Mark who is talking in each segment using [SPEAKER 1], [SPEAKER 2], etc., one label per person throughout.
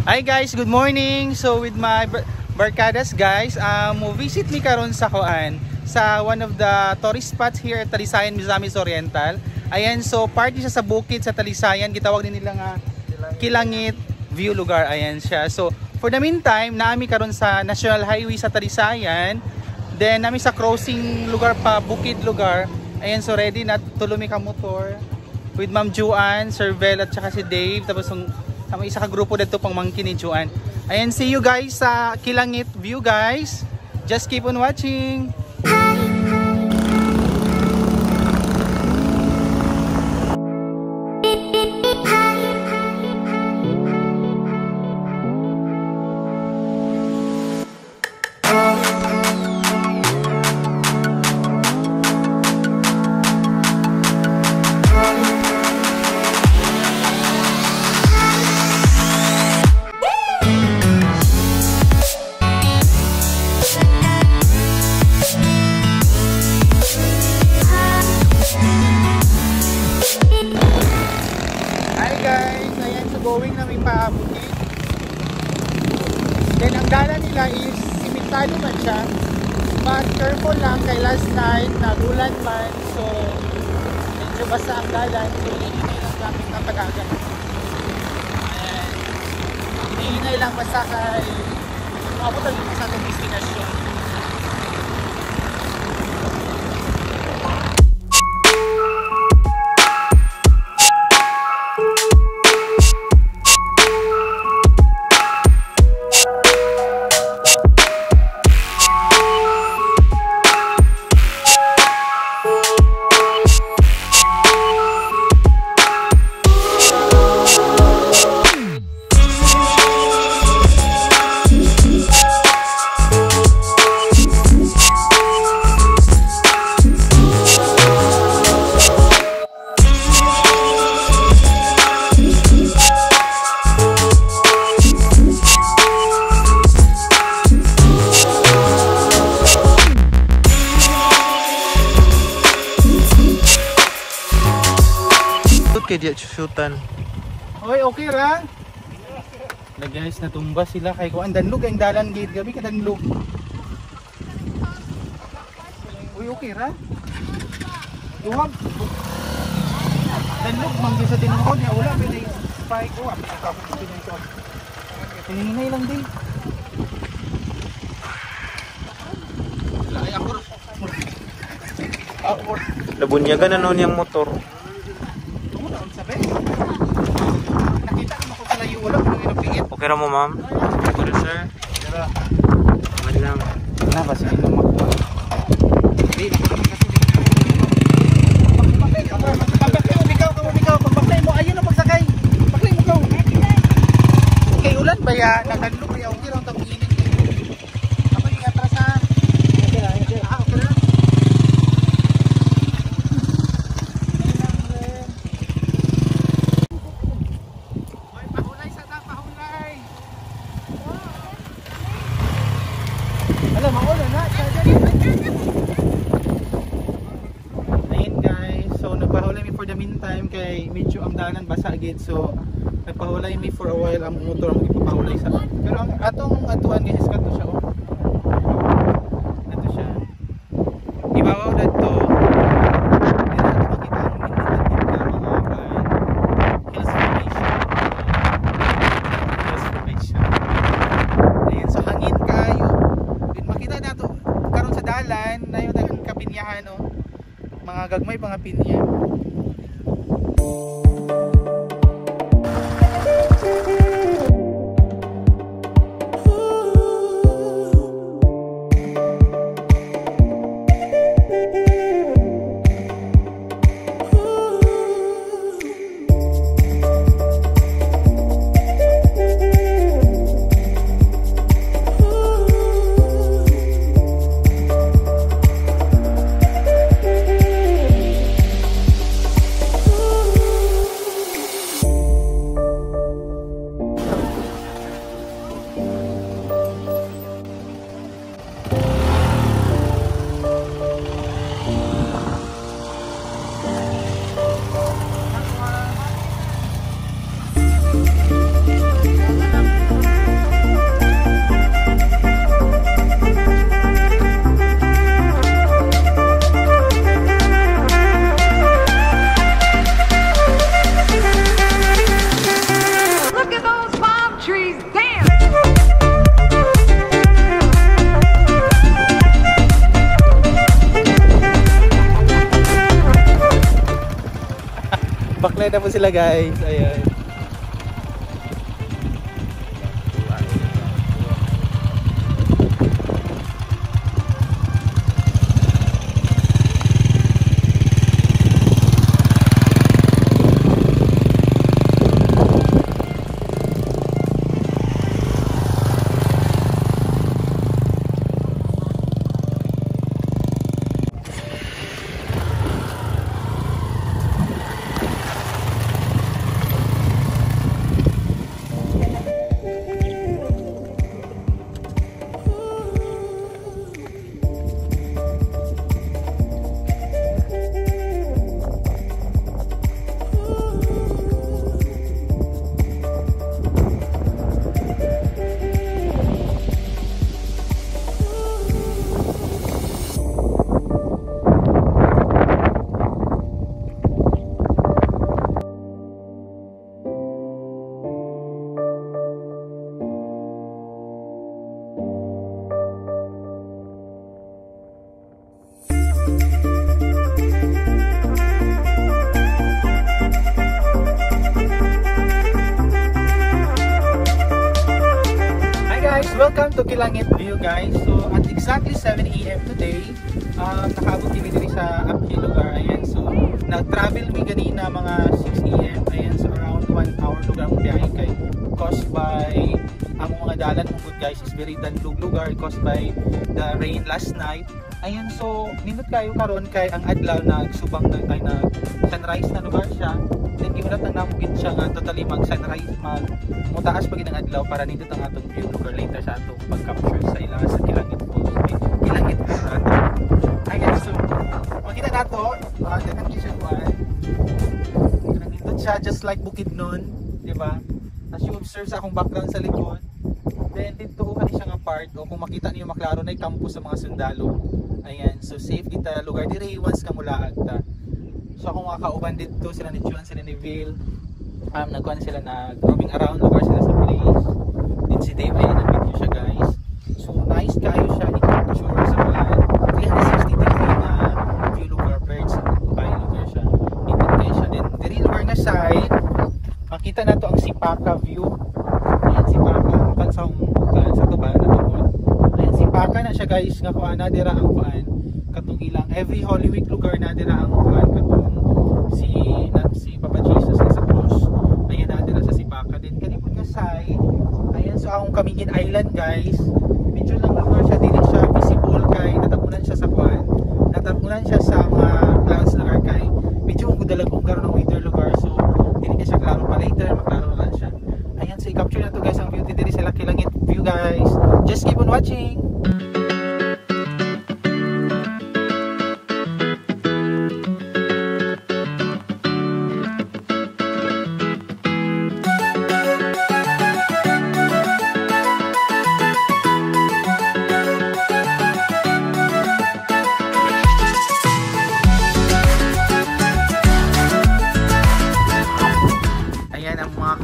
[SPEAKER 1] Hi guys, good morning. So with my barkadas guys, visit me karon sa Kuan, sa one of the tourist spots here at Talisayan, Misamis Oriental. Ayan, so party siya sa bukid sa Talisayan, gitawag din nila nga Kilangit View lugar. Ayan siya. So for the meantime, naami karon sa National Highway sa Talisayan. Then naami sa crossing lugar pa, bukid lugar. Ayan, so ready na tuloy ka motor with Ma'am Juan, Sir Vel at saka si Dave. Tapos may isa ka grupo dito pang mangkin ni Juan. Ayan, see you guys sa Kilangit View guys. Just keep on watching. Going na may paabukid. Then ang dala nila is simentado man siya, but careful lang kay last night nagulan man, so medyo basa ang dalan, so hinay lang gamit ng pag-agat. Hinay lang basa kay mabutan sa itong destinasyon.
[SPEAKER 2] Kaya di shootan.
[SPEAKER 1] Oy, okay ra? Na guys, natumba sila kay kuan danlog ang dalan gate gabi ka danlog. Uy, okay ra? Duwag. Danlog manggi sa tinuod ya wala pinay spike ko. Hininay lang din. Lay ako.
[SPEAKER 2] Labunyagan na noon yung motor.
[SPEAKER 1] Nakita ko ako pala yung wala kung pinapingit.
[SPEAKER 2] Okay ra mo ma'am? Okay ra sir?
[SPEAKER 1] Tara.
[SPEAKER 2] Aman lang.
[SPEAKER 1] Wala ba sige mo magpa. Hindi. Pagbaklay mo, ayun ang pagsakay. Pagbaklay mo ka. Okay, ulan ba ya? Nagdalo ba ya? Okay lang tapos init. Ako yung atras ha. Okay lang. Okay lang. Ayun guys, so nagpahulay mi for the meantime kay medyo ang dalan basa gid, so nagpahulay mi for a while ang motor ang ipapahulay sa. Pero ang atong atuan guys kato siya oh. Ito siya. Ibabaw dito. Mga gagmay mga pinya. Nag-night na po sila guys. Ayan. Welcome to Kilangit View guys. So at exactly 7 AM today, nakaabot kami dito sa Apki lugar. Ayan, so nag-travel mi ganina mga 6 AM. Ayan, so around 1 hour lugar ang biyahe kay caused by ang mga dalan mo good guys is very danlug lugar caused by the rain last night. Ayan, so nindot kayo karon kay ang adlaw nagsubang na kay na sunrise na lugar siya. Then gimulat nang namugid siya nga totally mag-sunrise mutaas pag ang adlaw para nindot ang atong view lugar later sa atong pag-capture sa ilang sa Kilangit Falls. Kilangit Falls. Ayan, so makita nato daghang siya kuan. Nindot siya just like Bukidnon, di ba? As you observe sa akong background sa likod. Then dito ko siya nga part o kung makita niyo maklaro na yung campus sa mga sundalo. Ayan, so safe kita lugar dire once ka mula agta. So akong mga kauban dito sila ni Juan, sila ni Vil. Nagkuhan sila roaming around lugar sila sa place. Din si Dave ay nag-video siya guys. So nice kayo siya i-capture sa mga 360 degree na view lugar birds by lugar siya. Ingat kayo siya. Then dire lugar nga side makita na to ang Sipaka view. Ayan Sipaka sa tuban na tungod. Ayan Sipaka na siya guys nga kuan na dira ang kuan katong ilang every Holy Week lugar na dira ang kuan katong si Papa Jesus sa cross. Ayan na dira sa Sipaka din kanipon nga side. Ayan so akong Camiguin Island guys. Medyo lang lugar siya dili siya visible kay natapunan siya sa kuan. Natapunan siya sa mga clouds lugar kay medyo ang gudalagong karon ng weather lugar so dili ka siya klaro pa later maklaro na siya. Ayan so i-capture na to guys ang beauty diri sa Kilangit View guys. Just keep on watching.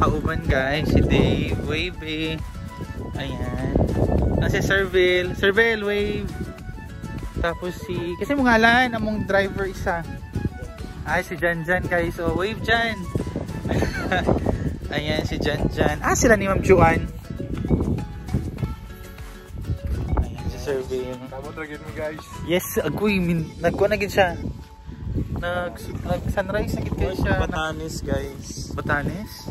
[SPEAKER 1] Kauban guys, si Dave, wave ayan, si Servil, wave, tapos kasi mong ngalan, among driver isa, ay si Jan guys, so wave Jan, ayan si Jan, sila ni Ma'am Juan, ayan si Servil,
[SPEAKER 3] tama tragin mo guys,
[SPEAKER 1] yes, agoy, nagkuha na gid siya, nag-sunrise na gid kayo siya,
[SPEAKER 2] Batanes guys,
[SPEAKER 1] Batanes?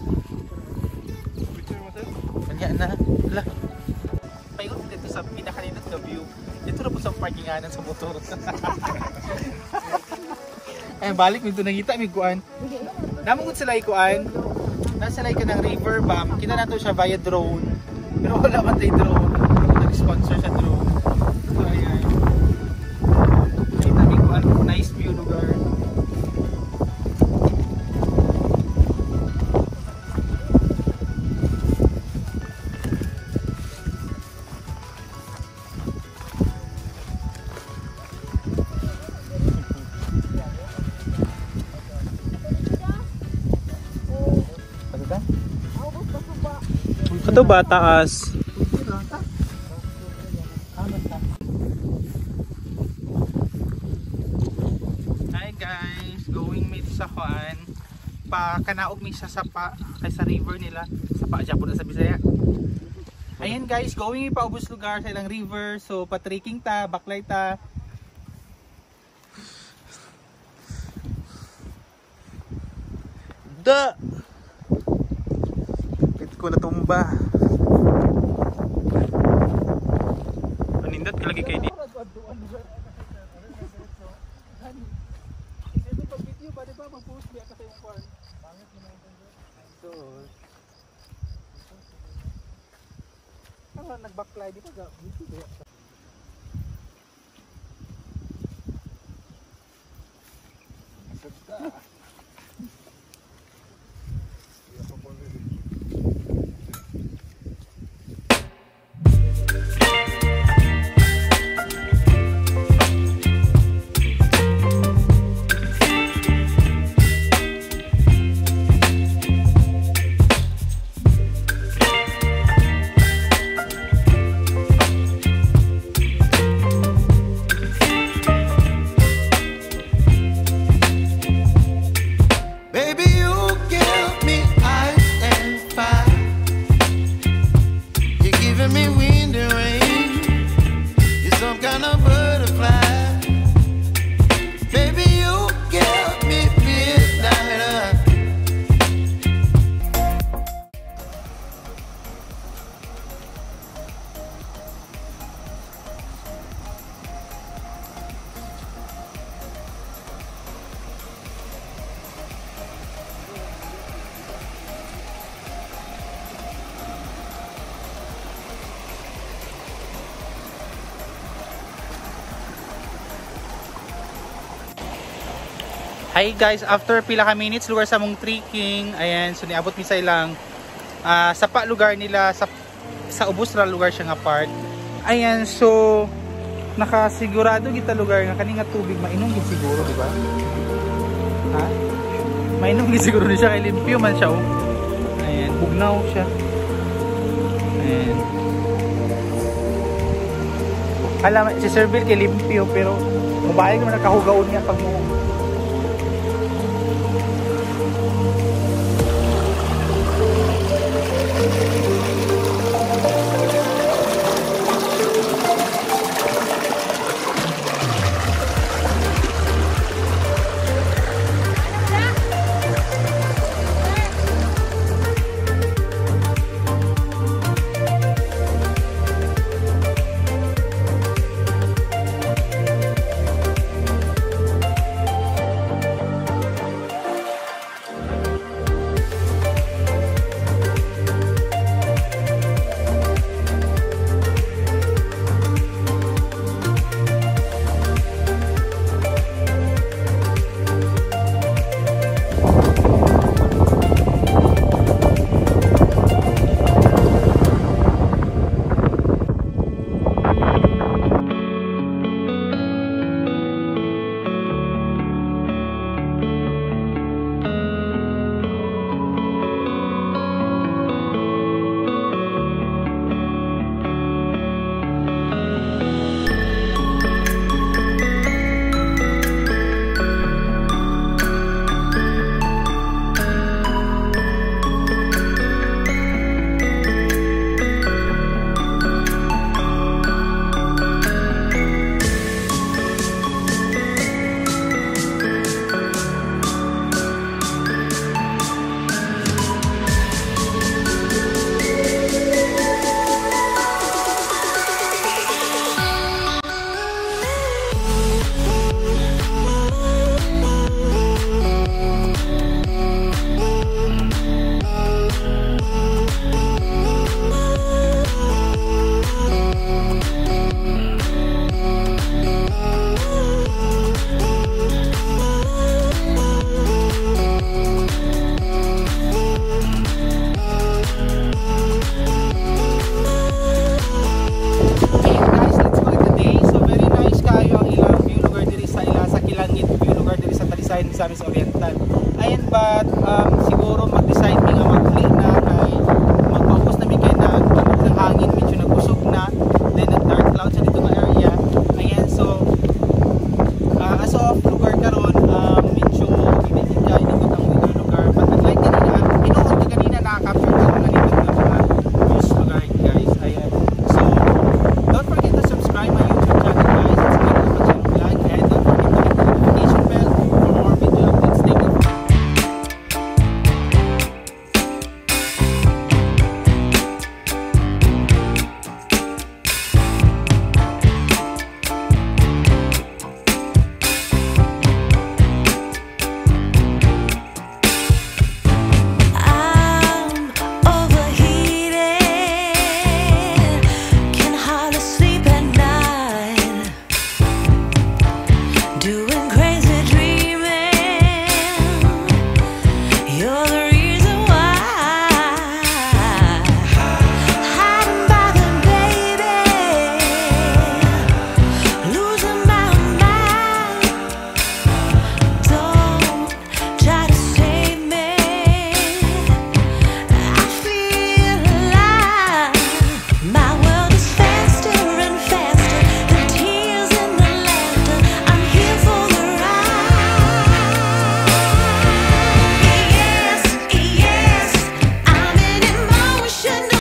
[SPEAKER 1] Kanya na, wala. Payon dito sa pinakalinat na view. Dito na po sa parkinganan sa motor. Ay, balik dito nakita may kuan. Namungod sila ikuan. Nasa like ka ng river bomb. Kita na to siya via drone. Pero wala man tayo drone. Nag-sponsor sa drone. So ayan. Kita may kuan. Nice view lugar.
[SPEAKER 2] Ito ba taas?
[SPEAKER 1] Hi guys, going meet sa kuan magpa-kanaog mi sa sapa kay sa river nila. Sapa Japon na sa Bisaya. Ayan guys, going pa ubos lugar sa ilang river. So pa-trekking ta, baklay ta.
[SPEAKER 2] Pit ko natumba. Panindot ka lagi kayo di.
[SPEAKER 1] Nag-backfly dito sa video. Hi guys, after pila ka minutes lugar sa mong trekking, ayan, so niabot mi sa ilang sapa lugar nila sa ubos ra lugar siya nga part. Ayan, so nakasigurado kita lugar nga kani nga tubig mainom gid siguro, di ba? Ha? Mainom gid siguro ni siya kay limpyo man siya oh. Ayan, bugnaw siya. Ayan. Alam si Sir Bill kay limpyo pero mabalik naman nakahugaon niya pag mo